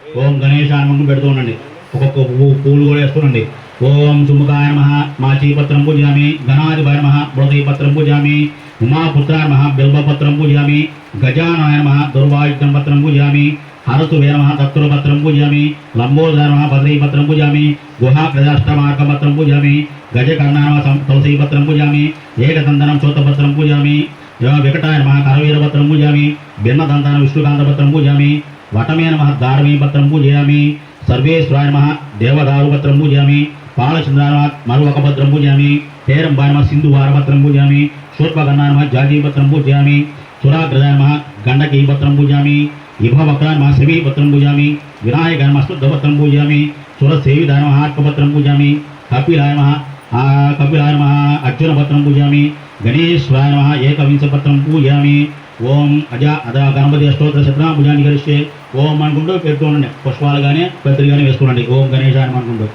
ఓం గణేశాన్మంకు పెడుతూ ఉండండి. ఒక్కొక్క పూలు కూడా వేస్తుండండి. ఓం సుముఖాయ నమః మాచీపత్రం పూజయామి, గణాధిపాయ నమః బృహదీపత్రం పూజయామి, ఉమాపుత్రాయ నమః బిల్వపత్రం పూజయామి, గజానాయ నమః దుర్వాయుధం పత్రం పూజయామి, హరతువే నమః తత్తురపత్రం పూజయామి, లంబోదరాయ నమః బద్రీపత్రం పూజయామి, గుహాగ్రజాష్టమార్గపత్రం పూజయామి, గజకర్ణాయ నమః తులసీపత్రం పూజయామి, ఏకదంతనం చోతపత్రం పూజయామి, వికటాయ నమః కరవీరపత్రం పూజయామి, భిన్నదంతాన విష్ణుకాంతపత్రం పూజయామి, वटमे नमः दारवीपत्रं पूजयामि, सर्वेश्वराय नमः देवदारुपत्रं पूजयामि, पालचंद्राय नमः मरुवकपत्रं पूजयामि, हेरंबाय नमः सिंधुवारपत्रं पूजयामि, शूर्पकर्णाय नमः जाजीपत्रं पूजयामि, सुराग्रजाय नमः गंडकीपत्रं पूजयामि, इभवक्राय नमः श्रीपत्रं पूजयामि, विनायकाय नमः शुद्धपत्रं पूजयामि, सुरसेविताय नमः आर्कपत्रं पूजयामि, कपिलाय नमः अर्जुनपत्रं पूजयामि, गणेश्वराय नमः एकविंशपत्रं पूजयामि. ఓం అదా గణపతి అష్టోత్తర శతనామ భుజాన్ని కరిస్తే ఓం అనుకుంటూ పెడుతూ ఉండండి. పుష్పాలు కానీ పత్రి కానీ వేసుకోండి. ఓం గణేశాయ అనుకుంటూ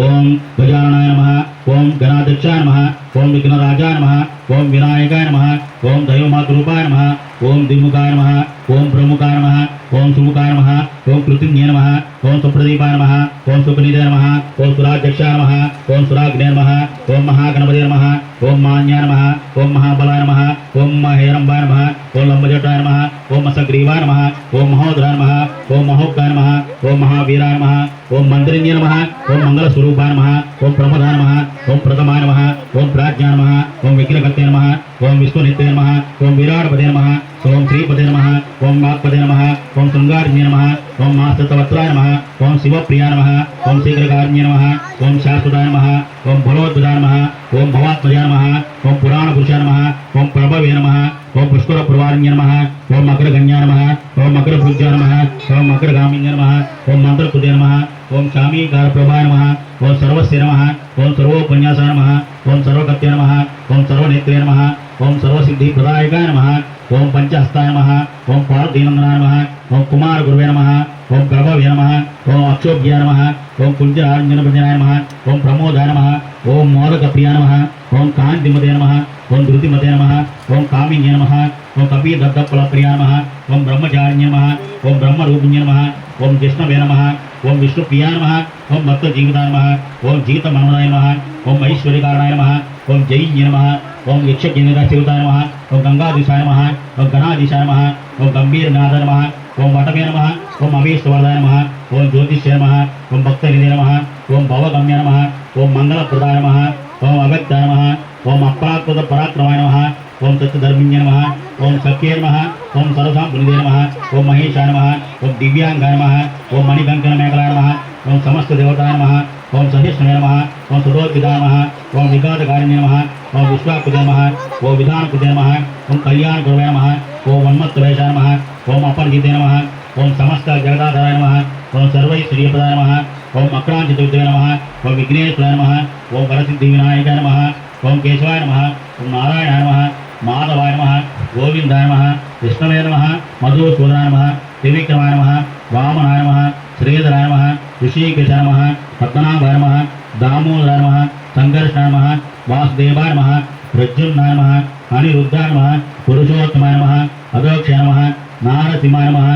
ఓం గజాననాయ నమః, ఓం గణాధ్యక్షాయ నమః, ఓం విఘ్నరాజాయ నమః, ఓం వినాయకాయ నమః, ఓం దైవమాతృరూపాయ నమః, ఓం దిముఖాయ నమః, ఓం ప్రముఖాయ నమః, ఓం సుముఖాయ నమః, ఓం కృతిజ్ఞే నమః, ఓం సుప్రదీపాయ నమః, ఓం సుపనిధే నమః, ఓం సురాధ్యక్షాయ నమః, ఓం సురాగ్నే నమః, ఓం మహాగణపతే నమః, ఓం మాన్యాయ నమః, ఓం మహాబలాయ నమః, ఓం మహేరంబాయ నమః, ఓం లంబజటాయ నమః, ఓం మసగ్రీవాయ నమః, ఓం మహోదరాయ నమః, ఓం మహోగ్గాయ నమః, ఓం మహావీరాయ నమః, ఓం మంత్రిణ్యే నమః, ఓం మంగళస్వరూపాయ నమః, ఓం ప్రమదాయ నమః, ఓం ప్రథమాయ నమః, ఓం ప్రాజ్ఞాయ నమః, ఓం విఘ్నకర్తే నమః, ఓం విష్ణునిత్యే నమః, ఓం విరాటపదే నమః, ఓం శ్రీపదే నమః, ఓం వాక్పదే నమః, ఓం శృంగారిణ్యే నమః, ఓం మాస్తవత్రాయ నమః, ఓం శివప్రియాయ నమః, ఓం శీఘ్రకారిణ్యే నమః, ఓం శాశ్వతాయ నమః, ఓం భగవద్భుజాయ నమః, ఓం భవాత్మజాయ నమః, ఓం పురాణపురుషాయ నమః, ఓం ప్రభవే నమః, ఓం పుష్కరప్రవారిణ్యే నమః, ఓం అగ్రగణ్యాయ నమః, ఓం అగ్రభుజ్యాయ నమః, ఓం అగ్రగామిన్యే నమః, ఓం మంత్రకృతే నమః, ఓం శామీకారప్రభాయ నమః, ఓం సర్వస్య నమః, ఓం సర్వోపన్యాసాయ నమః, ఓం సర్వకర్తే నమః, ఓం సర్వనేత్రే నమః, ఓం సర్వసిద్ధిప్రదాయకాయ నమః, ఓం పంచహస్తాయ నమః, ఓం పార్వతీనందనాయ నమః, ఓం కుమార గురువే నమః, ఓం ప్రభవే నమః, ఓం అక్షోభ్యాయ నమః, ఓం కుంజారంజనభజనాయ నమః, ఓం ప్రమోదాయ నమః, ఓం మోదకప్రియాయ నమః, ఓం కాంతిమతే నమః, ఓం ధృతిమతే నమః, ఓం కామిన్యే నమః, ఓం కపీదత్తఫలప్రియాయ నమః, ఓం బ్రహ్మచారిణ్యే నమః, ఓం బ్రహ్మరూపిణ్యే నమః, ఓం జిష్ణవే నమః, ఓం విష్ణుప్రియాయ నమః, ఓం భక్తజీవితాయ నమః, ఓం జీతమన్మదాయ నమః, ఓం ఐశ్వర్యకారణాయ నమః, ఓం జైన్యే నమః, ఓం యక్షజ్ఞనిరాశివతాయ నమః, ఓం గంగాధీశాయ నమః, ఓం గణాధీశాయ నమః, ఓం గంభీరనాథాయ నమః, ఓం వటమే నమః, ఓం అభీష్టవరదాయ నమః, ఓం జ్యోతిష్యాయ నమః, ఓం భక్తనిధే నమః, ఓం భవగమ్య నమః, ఓం మంగళప్రదాయ నమః, ఓం అవ్యక్తాయ నమః, ఓం అప్రాకృత పరాక్రమాయ నమః, ఓం సత్యధర్మిణ్య నమః, ఓం సఖ్యే నమః, ఓం సరసాంపునిధే నమః, ఓం మహేశాయ నమః, ఓం దివ్యాంగాయ నమః, ఓం మణికంకణ మేఖలాయ నమః, ఓం సమస్త దేవతాయ నమః, ఓం సహిష్ణువే నమః, ఓం సుదోద్విదాయ నమః, ఓం విఘాతకారిణ్యే నమః, ఓం విశ్వాకృతే నమః, ఓం విధానకృతే నమః, ఓం కళ్యాణ గురవే నమః, ఓం ఉన్మత్తవేషాయ నమః, ఓం అపరిజితే నమః, ఓం సమస్త జగదాధారాయ నమః, ఓం సర్వైశ్వర్యప్రదాయ నమః, ఓం అక్రాంతితవిద్వే నమః, ఓం విఘ్నేశ్వరాయ నమః, ఓం వరసిద్ధి వినాయకాయ నమః, ఓం కేశవాయ నమః, ఓం నారాయణాయ నమః, మాధవాయ నమః, గోవిందాయ నమః, విష్ణవే నమః, మధుసూదనాయ నమః, త్రివిక్రమాయ నమః, వామనాయ నమః, శ్రీధరాయ నమః, ఋషికేశాయ నమః, పద్మనాభాయ నమః, దామోదరాయ నమః, సంఘర్షణాయ నమః, వాసుదేవాయ నమః, ప్రద్యుమ్నాయ నమః, అనిరుద్ధాయ నమః, పురుషోత్తమాయ నమః, అదోక్షాయ నమః, నారసింహాయ నమః,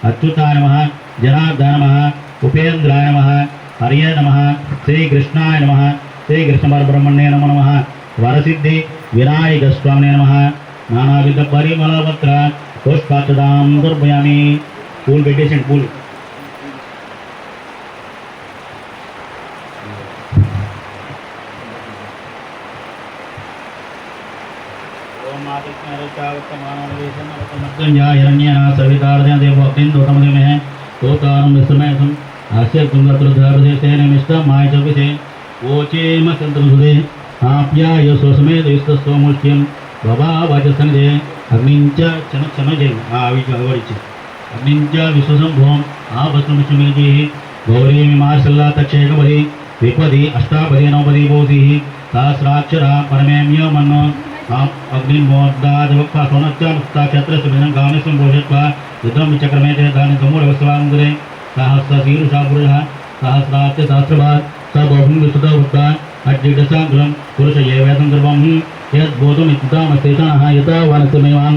అచ్యుతాయ నమః, జనార్దనాయ నమః, ఉపేంద్రాయ నమః, హరియే నమః, శ్రీకృష్ణాయ నమః, శ్రీకృష్ణ పరబ్రహ్మణ్యే నమో నమః, వరసిద్ధి వినాయక స్వామినే నమః. నానావిధ పరిమళవత్ర పుష్పాక్షదాం దర్పయామి. పూలు పెట్టేసండి. పూలు आप्याय स्वसमेत स्वमुष्यम बाबा वाचसनिधे अग्निंच क्षणक्षणजय आवडीचे अग्निंच विश्वसंभवम आवस्त्रमिषमेजी गौरी विमार्शल्ला तक्षेकपदी विपदी अष्टापदी नवपदी बोधि सहस्राक्षरा परमेम्य मन्नो अग्निमोद्दादवक्ता सोनच्च मुक्ताक्षत्रस्य विनं गामिसं भोषत्वा युद्धं चक्रमे ते दानि समूढवस्वाङ्गुरे सहस्रशीर्षा पुरुषः सहस्राच्च सहस्रभात् स बहुं विशुद्धवृत्ता अड्डिडसाङ्कुलं पुरुष ये वेदं गर्वं यद्बोधुमित्तामस्तेषणः यथा वनसमेवां